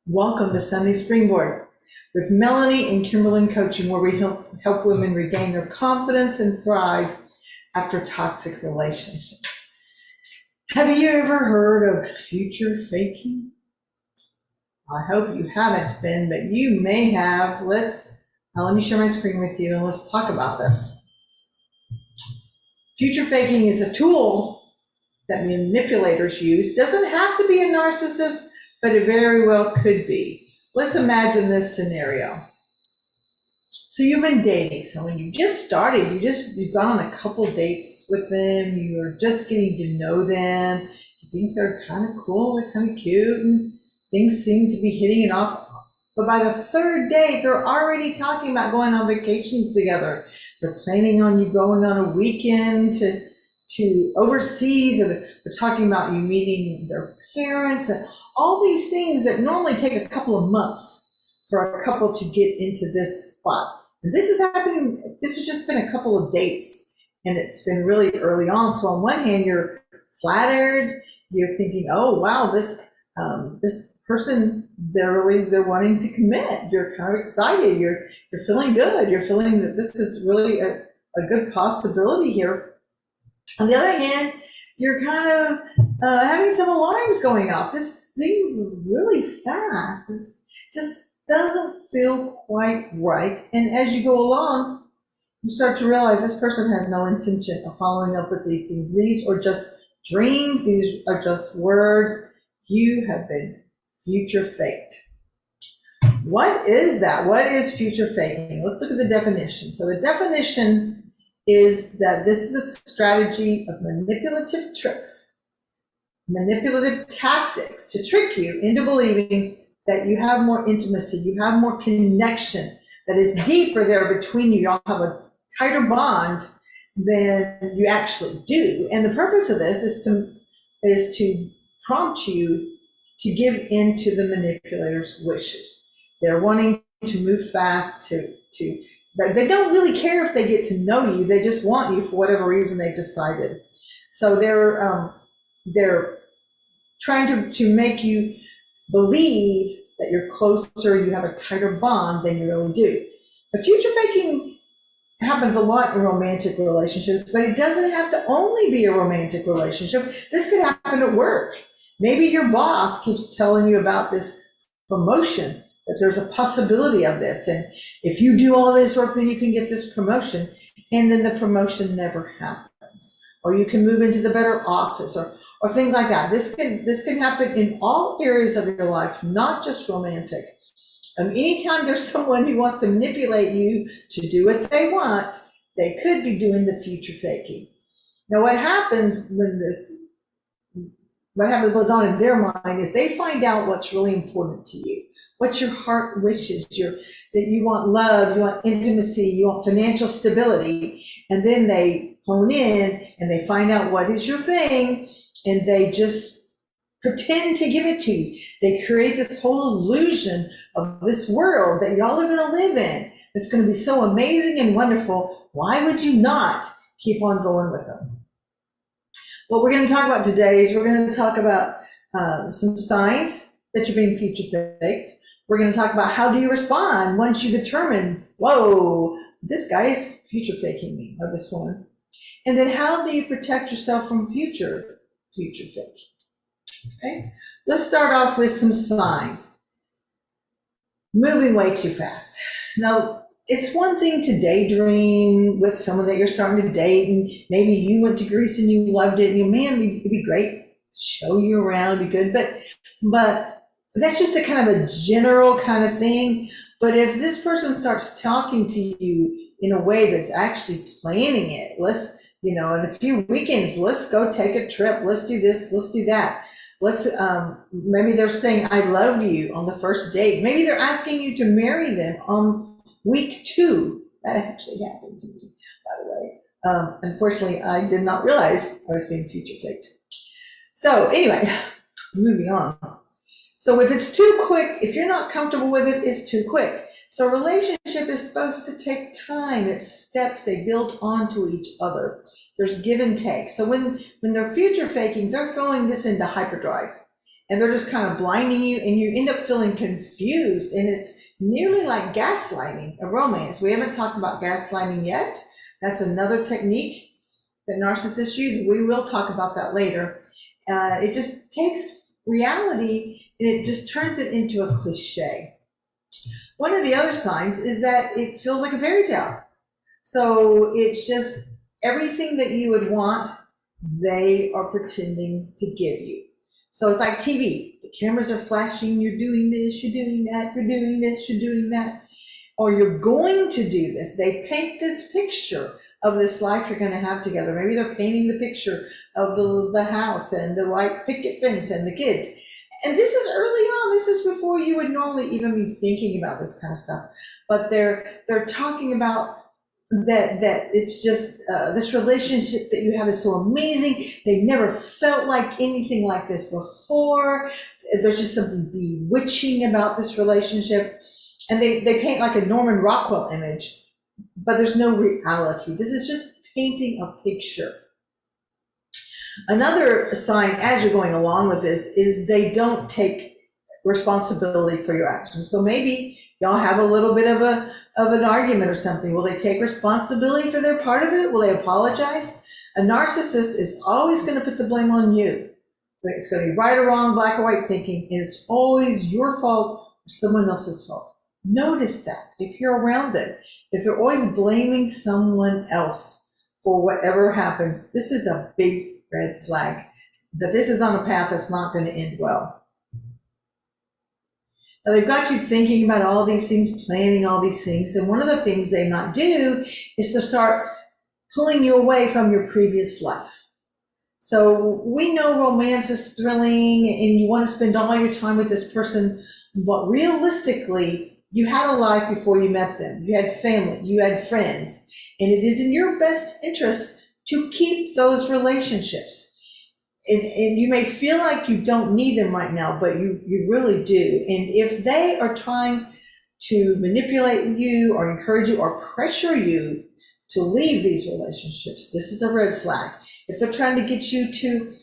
Welcome to Sunday Springboard with Melanie and Kimberlyn Coaching, where we help women regain their confidence and thrive after toxic relationships. Have you ever heard of future faking? I hope you haven't been, but you may have. Let me share my screen with you and let's talk about this. Future faking is a tool that manipulators use. Doesn't have to be a narcissist, but it very well could be. Let's imagine this scenario. So you've been dating someone, you just started, you've gone on a couple dates with them, you're just getting to know them, you think they're kind of cool, they're kind of cute, and things seem to be hitting it off. But by the third date, they're already talking about going on vacations together. They're planning on you going on a weekend to overseas, and they're talking about you meeting their parents, and all these things that normally take a couple of months for a couple to get into this spot. And this is happening, this has just been a couple of dates, and it's been really early on. So on one hand, you're flattered, you're thinking, oh wow, this person, they're wanting to commit. You're kind of excited, you're feeling good, you're feeling that this is really a good possibility here. On the other hand, you're kind of having some alarms going off. This seems really fast. This just doesn't feel quite right. And as you go along, you start to realize this person has no intention of following up with these things. These are just dreams. These are just words. You have been future faked. What is that? What is future faking? Let's look at the definition. So the definition is that this is a strategy of manipulative tricks, manipulative tactics to trick you into believing that you have more intimacy, you have more connection, that is deeper there between you. Y'all have a tighter bond than you actually do. And the purpose of this is to prompt you to give in to the manipulator's wishes. They're wanting to move fast they don't really care if they get to know you. They just want you for whatever reason they've decided. So they're trying to make you believe that you're closer, you have a tighter bond than you really do. The future faking happens a lot in romantic relationships, but it doesn't have to only be a romantic relationship. This could happen at work. Maybe your boss keeps telling you about this promotion, that there's a possibility of this, and if you do all this work, then you can get this promotion, and then the promotion never happens. Or you can move into the better office, or things like that. This can happen in all areas of your life, not just romantic. Anytime there's someone who wants to manipulate you to do what they want, they could be doing the future faking. Now, what happens goes on in their mind is they find out what's really important to you, what your heart wishes, that you want love, you want intimacy, you want financial stability, and then they hone in and they find out what is your thing, and they just pretend to give it to you. They create this whole illusion of this world that y'all are going to live in. It's going to be so amazing and wonderful. Why would you not keep on going with them? What we're going to talk about today is we're going to talk about some signs that you're being future faked. We're going to talk about how do you respond once you determine, whoa, this guy is future faking me, or this woman. And then how do you protect yourself from future faking? Okay, let's start off with some signs. Moving way too fast. Now, it's one thing to daydream with someone that you're starting to date, and maybe you went to Greece and you loved it, and it'd be great, show you around, it'd be good, but that's just a kind of a general kind of thing. But if this person starts talking to you in a way that's actually planning it, in a few weekends, let's go take a trip, let's do this, let's do that. Maybe they're saying, I love you on the first date. Maybe they're asking you to marry them on week 2. That actually happened to me, by the way. Unfortunately, I did not realize I was being future faked. So anyway, moving on. So if it's too quick, if you're not comfortable with it, it's too quick. So a relationship is supposed to take time. It's steps. They build onto each other. There's give and take. So when they're future faking, they're throwing this into hyperdrive. and they're just kind of blinding you, and you end up feeling confused, and it's nearly like gaslighting a romance. We haven't talked about gaslighting yet. That's another technique that narcissists use. We will talk about that later. It just takes reality and it just turns it into a cliche. One of the other signs is that it feels like a fairy tale. So it's just everything that you would want, they are pretending to give you. So it's like TV. The cameras are flashing, you're doing this, you're doing that, you're doing this, you're doing that, or you're going to do this. They paint this picture of this life you're going to have together. Maybe they're painting the picture of the house and the white picket fence and the kids. And this is early on. This is before you would normally even be thinking about this kind of stuff. But they're talking about that it's just this relationship that you have is so amazing. They've never felt like anything like this before. There's just something bewitching about this relationship. And they paint like a Norman Rockwell image, but there's no reality. This is just painting a picture. Another sign as you're going along with this is they don't take responsibility for your actions. So maybe y'all have a little bit of an argument or something. Will they take responsibility for their part of it? Will they apologize? A narcissist is always going to put the blame on you. It's going to be right or wrong, black or white thinking, and it's always your fault or someone else's fault. Notice that if you're around them, if they're always blaming someone else for whatever happens, this is a big red flag. But this is on a path that's not going to end well. Now they've got you thinking about all these things, planning all these things, and one of the things they might do is to start pulling you away from your previous life. So we know romance is thrilling and you want to spend all your time with this person, but realistically, you had a life before you met them. You had family, you had friends, and it is in your best interest to keep those relationships. And you may feel like you don't need them right now, but you really do. And if they are trying to manipulate you or encourage you or pressure you to leave these relationships, this is a red flag. If they're trying to get you to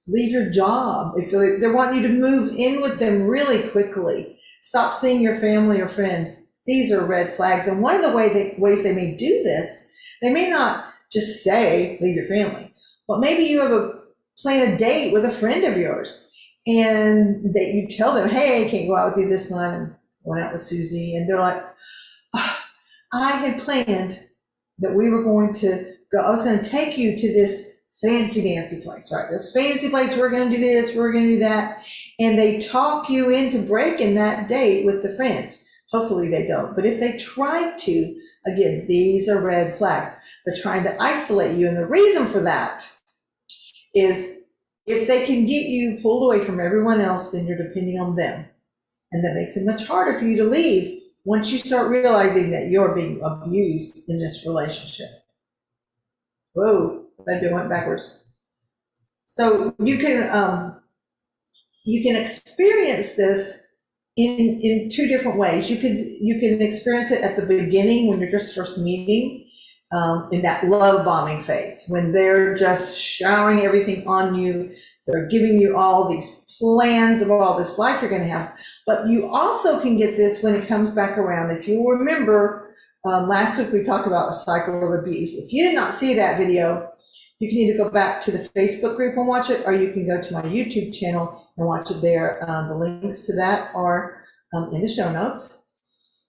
leave your job, if they're wanting you to move in with them really quickly, stop seeing your family or friends, these are red flags. And one of the ways they may do this, they may not just say, leave your family, but maybe you have plan a date with a friend of yours and that you tell them, hey, I can't go out with you this night, and went out with Susie. And they're like, oh, I had planned that we were going to go, I was going to take you to this fancy dancy place, right? This fancy place, we're going to do this, we're going to do that. And they talk you into breaking that date with the friend. Hopefully they don't. But if they try to, again, these are red flags. They're trying to isolate you. And the reason for that is if they can get you pulled away from everyone else, then you're depending on them. And that makes it much harder for you to leave once you start realizing that you're being abused in this relationship. Whoa, I went backwards. So you can experience this in two different ways. You can experience it at the beginning when you're just first meeting, in that love bombing phase, when they're just showering everything on you. They're giving you all these plans of all this life you're going to have. But you also can get this when it comes back around. If you remember, last week we talked about a cycle of abuse. If you did not see that video, you can either go back to the Facebook group and watch it, or you can go to my YouTube channel and watch it there. The links to that are in the show notes.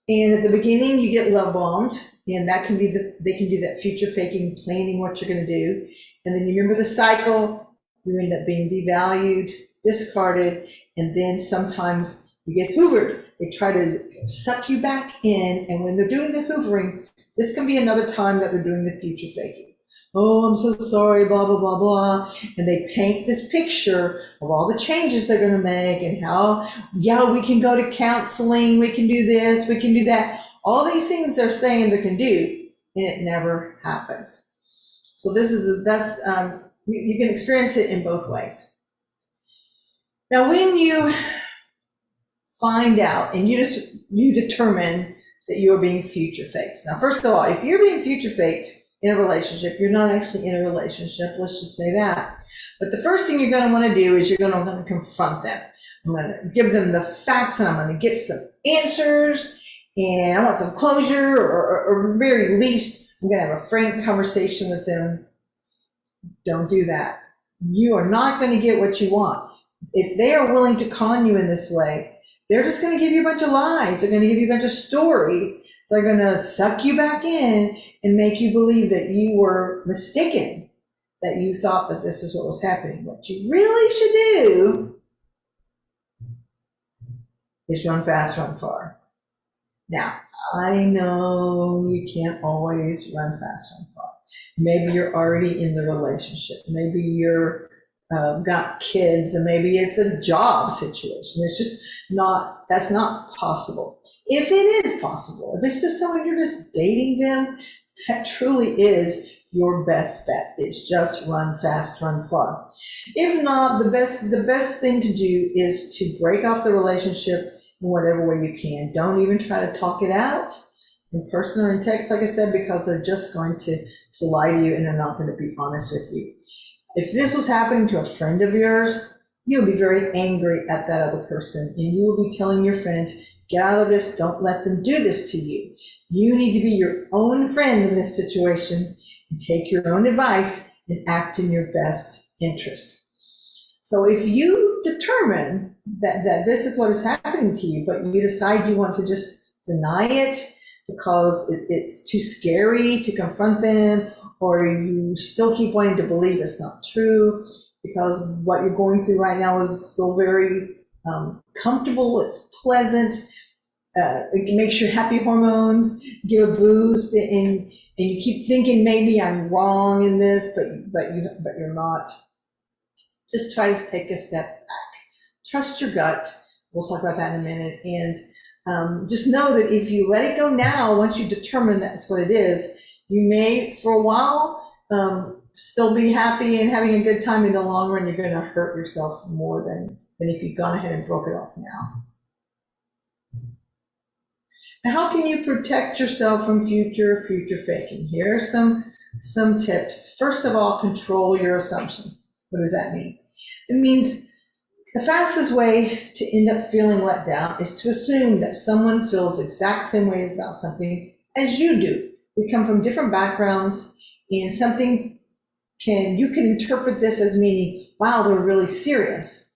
And at the beginning, you get love bombed, and that can be they can do that future faking, planning what you're going to do. And then you remember the cycle, you end up being devalued, discarded, and then sometimes you get hoovered. They try to suck you back in, and when they're doing the hoovering, this can be another time that they're doing the future faking. Oh, I'm so sorry, blah, blah, blah, blah. And they paint this picture of all the changes they're going to make and how, yeah, we can go to counseling, we can do this, we can do that. All these things they're saying they can do, and it never happens. So you can experience it in both ways. Now, when you find out and you determine that you're being future faked. Now, first of all, if you're being future faked in a relationship, you're not actually in a relationship, let's just say that. But the first thing you're going to want to do is you're going to confront them. I'm going to give them the facts and I'm going to get some answers and I want some closure, or very least, I'm going to have a frank conversation with them. Don't do that. You are not going to get what you want. If they are willing to con you in this way, they're just going to give you a bunch of lies. They're going to give you a bunch of stories. They're going to suck you back in and make you believe that you were mistaken, that you thought that this is what was happening. What you really should do is run fast, run far. Now, I know you can't always run fast, run far. Maybe you're already in the relationship. Maybe you're got kids, and maybe it's a job situation. It's just not, that's not possible. If it is possible, if it's just someone you're just dating them, that truly is your best bet. It's just run fast, run far. If not, the best thing to do is to break off the relationship in whatever way you can. Don't even try to talk it out in person or in text, like I said, because they're just going to lie to you and they're not going to be honest with you. If this was happening to a friend of yours, you would be very angry at that other person, and you will be telling your friend, get out of this, don't let them do this to you. You need to be your own friend in this situation and take your own advice and act in your best interests. So if you determine that this is what is happening to you, but you decide you want to just deny it because it's too scary to confront them, or you still keep wanting to believe it's not true because what you're going through right now is still very comfortable, it's pleasant, it makes your happy hormones give a boost, and you keep thinking maybe I'm wrong in this, but you're not. Just try to take a step back. Trust your gut. We'll talk about that in a minute. And just know that if you let it go now, once you determine that's what it is, you may, for a while, still be happy and having a good time. In the long run, you're going to hurt yourself more than if you've gone ahead and broke it off now. Now, how can you protect yourself from future faking? Here are some tips. First of all, control your assumptions. What does that mean? It means the fastest way to end up feeling let down is to assume that someone feels the exact same way about something as you do. We come from different backgrounds, and you can interpret this as meaning, wow, they're really serious,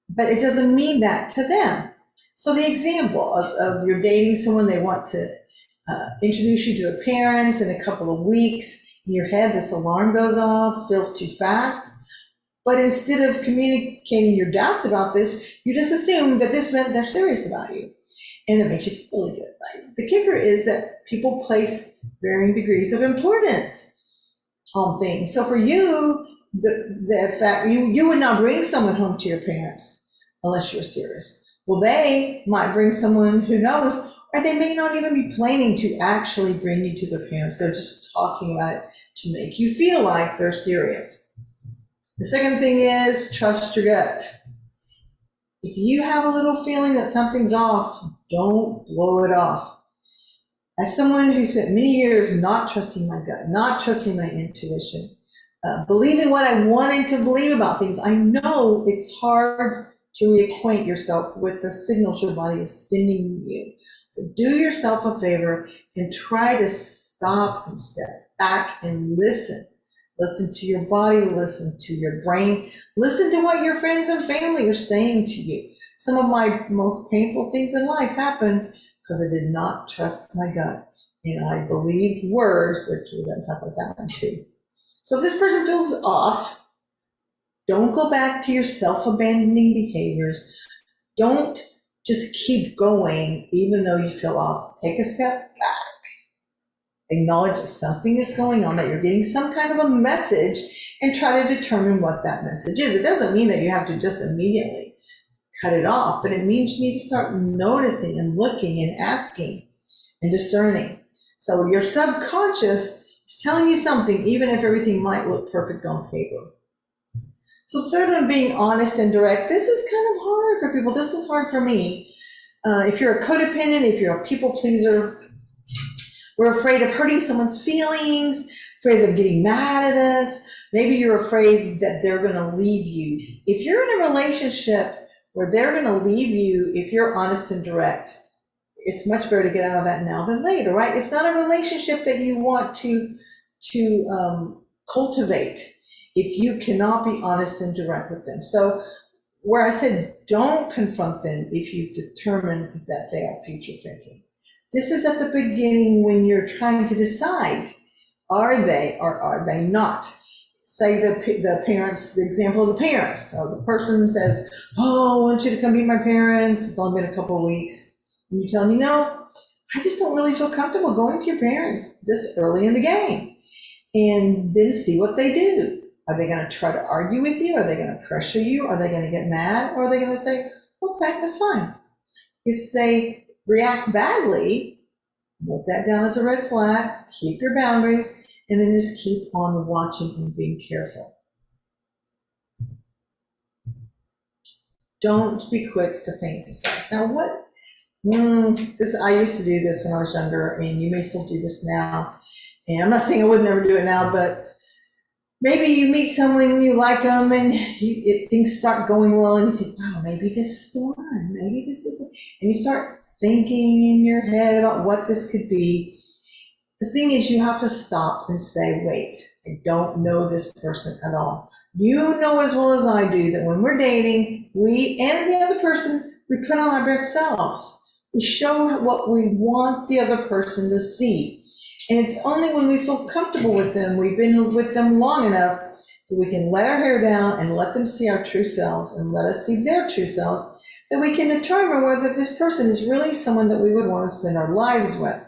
but it doesn't mean that to them. So the example of you're dating someone, they want to introduce you to their parents in a couple of weeks, in your head this alarm goes off, feels too fast, but instead of communicating your doubts about this, you just assume that this meant they're serious about you. And it makes you feel really good, right? The kicker is that people place varying degrees of importance on things. So for you, the fact you would not bring someone home to your parents unless you're serious. Well, they might bring someone who knows, or they may not even be planning to actually bring you to their parents. They're just talking about it to make you feel like they're serious. The second thing is trust your gut. If you have a little feeling that something's off, don't blow it off. As someone who spent many years not trusting my gut, not trusting my intuition, believing what I wanted to believe about things, I know it's hard to reacquaint yourself with the signals your body is sending you. But do yourself a favor and try to stop and step back and listen. Listen to your body, listen to your brain, listen to what your friends and family are saying to you. Some of my most painful things in life happened because I did not trust my gut. And I believed words, which we're going to talk about that one too. So if this person feels off, don't go back to your self-abandoning behaviors. Don't just keep going even though you feel off. Take a step back. Acknowledge that something is going on, that you're getting some kind of a message, and try to determine what that message is. It doesn't mean that you have to just immediately cut it off, but it means you need to start noticing and looking and asking and discerning. So your subconscious is telling you something, even if everything might look perfect on paper. So third one, being honest and direct. This is kind of hard for people. This was hard for me. If you're a codependent, if you're a people pleaser, we're afraid of hurting someone's feelings, afraid of getting mad at us. Maybe you're afraid that they're going to leave you. If you're in a relationship where they're going to leave you if you're honest and direct. It's much better to get out of that now than later, right? It's not a relationship that you want to cultivate if you cannot be honest and direct with them. So where I said don't confront them if you've determined that they are future thinking. This is at the beginning when you're trying to decide, are they or are they not? Say the parents, the example of the parents. So the person says, oh, I want you to come meet my parents. It's only been a couple of weeks. And you tell me, no, I just don't really feel comfortable going to your parents this early in the game. And then see what they do. Are they going to try to argue with you? Are they going to pressure you? Are they going to get mad? Or are they going to say, okay, that's fine? If they react badly, note that down as a red flag, keep your boundaries, and then just keep on watching and being careful. Don't be quick to fantasize. Now I used to do this when I was younger, and you may still do this now. And I'm not saying I would never do it now, but maybe you meet someone, you like them, and things start going well, and you think, wow, maybe this is the one, maybe this is it. And you start thinking in your head about what this could be. The thing is, you have to stop and say, wait, I don't know this person at all. You know as well as I do that when we're dating, we and the other person, we put on our best selves. We show what we want the other person to see. And it's only when we feel comfortable with them, we've been with them long enough, that we can let our hair down and let them see our true selves and let us see their true selves, that we can determine whether this person is really someone that we would want to spend our lives with.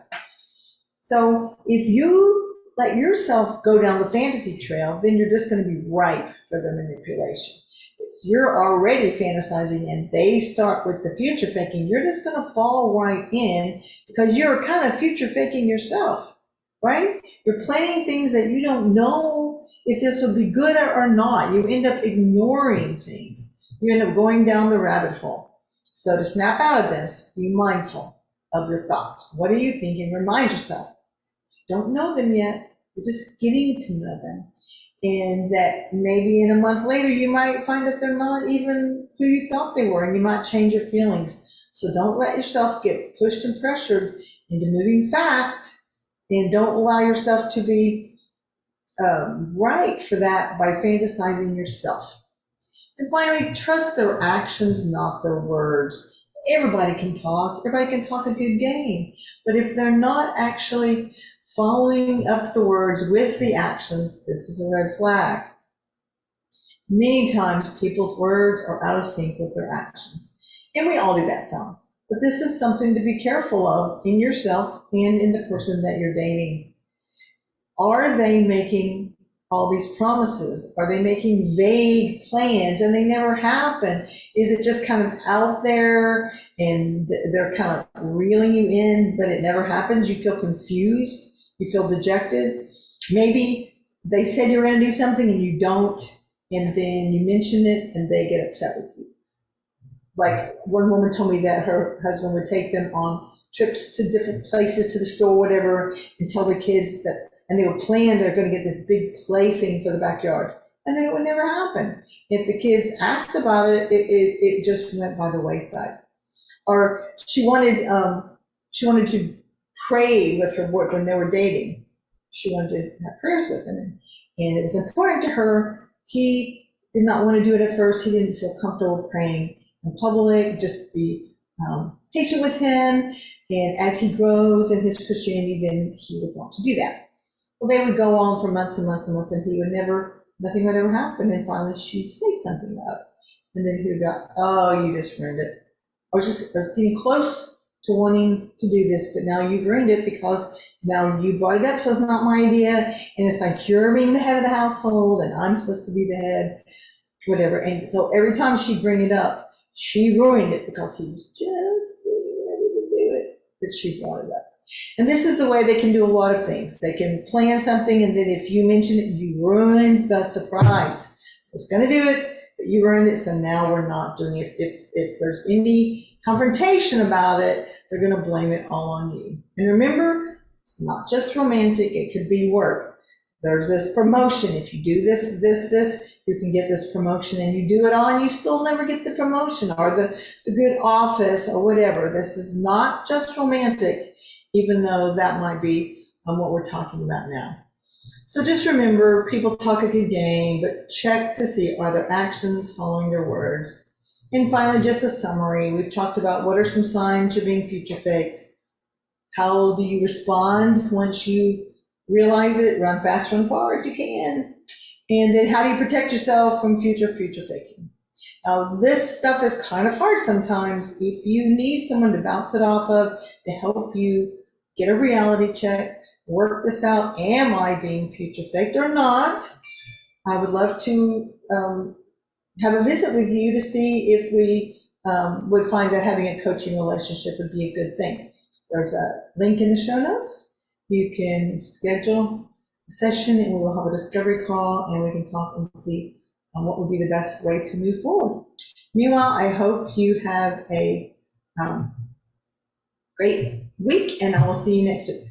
So if you let yourself go down the fantasy trail, then you're just going to be ripe for the manipulation. If you're already fantasizing and they start with the future faking, you're just going to fall right in because you're kind of future faking yourself, right? You're planning things that you don't know if this would be good or not. You end up ignoring things. You end up going down the rabbit hole. So to snap out of this, be mindful of your thoughts. What are you thinking? Remind yourself. Don't know them yet. You're just getting to know them. And that maybe in a month later, you might find that they're not even who you thought they were, and you might change your feelings. So don't let yourself get pushed and pressured into moving fast, and don't allow yourself to be right for that by fantasizing yourself. And finally, trust their actions, not their words. Everybody can talk a good game, but if they're not actually following up the words with the actions, this is a red flag. Many times people's words are out of sync with their actions. And we all do that some. But this is something to be careful of in yourself and in the person that you're dating. Are they making all these promises? Are they making vague plans and they never happen? Is it just kind of out there and they're kind of reeling you in, but it never happens? You feel confused? You feel dejected? Maybe they said you were going to do something and you don't, and then you mention it and they get upset with you. Like one woman told me that her husband would take them on trips to different places, to the store, whatever, and tell the kids that, and they would plan they're going to get this big play thing for the backyard, and then it would never happen. If the kids asked about it, it just went by the wayside. Or she wanted to pray with her boyfriend when they were dating. She wanted to have prayers with him, and it was important to her. He did not want to do it at first. He didn't feel comfortable praying in public. Just be patient with him, and as he grows in his Christianity, then he would want to do that. Well, they would go on for months and months and months, and he would nothing would ever happen, and finally she'd say something about it, and then he would go, oh, you just ruined it. I was getting close to wanting to do this, but now you've ruined it because now you brought it up, so it's not my idea, and it's like you're being the head of the household, and I'm supposed to be the head, whatever. And so every time she'd bring it up, she ruined it because he was just getting ready to do it, but she brought it up. And this is the way they can do a lot of things. They can plan something, and then if you mention it, you ruined the surprise. I was going to do it, but you ruined it, so now we're not doing it. If there's any confrontation about it, they're going to blame it all on you. And remember, it's not just romantic. It could be work. There's this promotion. If you do this, you can get this promotion, and you do it all and you still never get the promotion or the good office or whatever. This is not just romantic, even though that might be what we're talking about now. So just remember, people talk a good game, but check to see, are their actions following their words? And finally, just a summary. We've talked about what are some signs you're being future faked. How do you respond once you realize it? Run fast, run far if you can. And then how do you protect yourself from future faking? Now, this stuff is kind of hard sometimes. If you need someone to bounce it off of, to help you get a reality check, work this out, am I being future faked or not? I would love to have a visit with you to see if we would find that having a coaching relationship would be a good thing. There's a link in the show notes. You can schedule a session and we will have a discovery call and we can talk and see what would be the best way to move forward. Meanwhile, I hope you have a great week and I will see you next week.